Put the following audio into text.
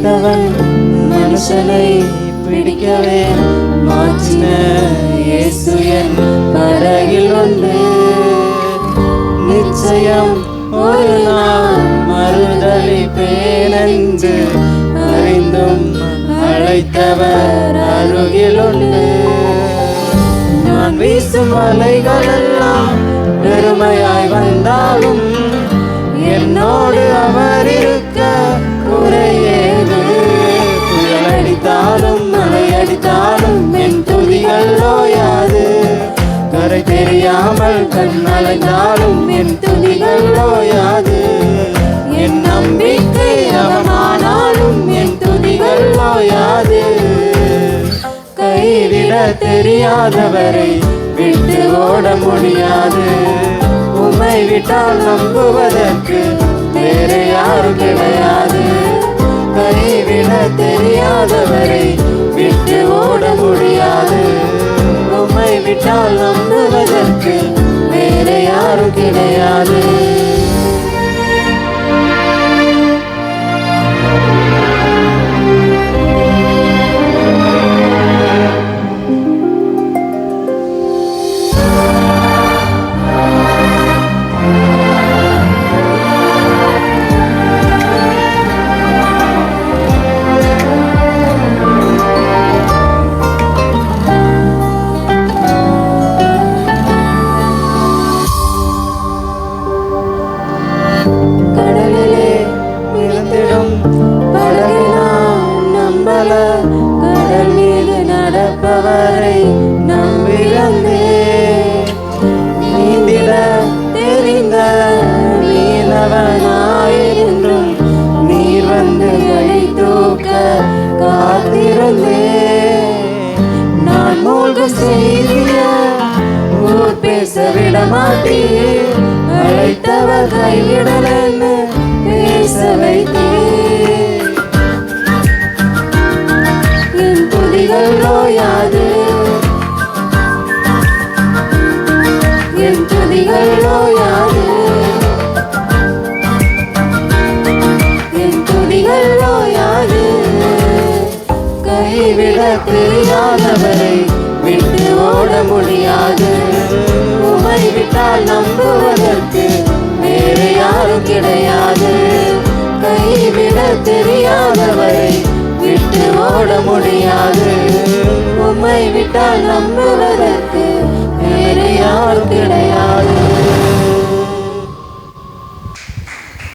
படைத்தவன் மனுஷனை பிடிக்கவே மாற்றின இயேசு என் படகில் உண்டு. நிச்சயம் ஒரு நாள் மறுதலிப்பேன் என்று அறிந்தும் அழைத்தவர் அருகில் உண்டு. நான் வீசும் அலைகளெல்லாம் பெருமையாய் வந்தாலும் என்னோடு அவர் இருக்க குறையேது. புயல் அடித்தாலும் மழை அடித்தாலும் என் துதிகள் ஓயாது. கரை தெரியாமல் கண் அலைந்தாலும் என் துதிகள் ஓயாது. என் நம்பிக்கை அவமானாலும் என் துதிகள் ஓயாது. கைவிட தெரியாதவரை விட்டு ஓட முடியாது. உம்மை விட்டால் நம்புவதற்கு வேறு யாரும் கிடையாது. கைவிட தெரியாதவரை விட்டு ஓட முடியாது. உம்மை விட்டால் நம்புவதற்கு வேறு யாரும் கிடையாது. கடலிலே விழுந்திடும் படகினால் நம்பல. கடல் மீது நடப்பவரை நம்பியிருந்தே. நீந்திட தெரிந்த மீனவனாயிருந்தும் நீர் வந்து கை தூக்க காத்திருந்தே. நான் மூழ்க செய்திய ஊர் பேச விட மாட்டேன். அழைத்தவர் கைவிடலன்னு பேச வைத்தேன். என் துதிகள் ஓயாது. என் துதிகள் ஓயாது. என் துதிகள் ஓயாது. கைவிட தெரியாதவரை விட்டு ஓட முடியாது. உம்மை விட்டால் நம்புவதற்கு வேறு யாரும் கிடையாது. கைவிட தெரியாதவரை விட்டு ஓட முடியாது. உம்மை விட்டால் நம்புவதற்கு வேறு யாரும் கிடையாது.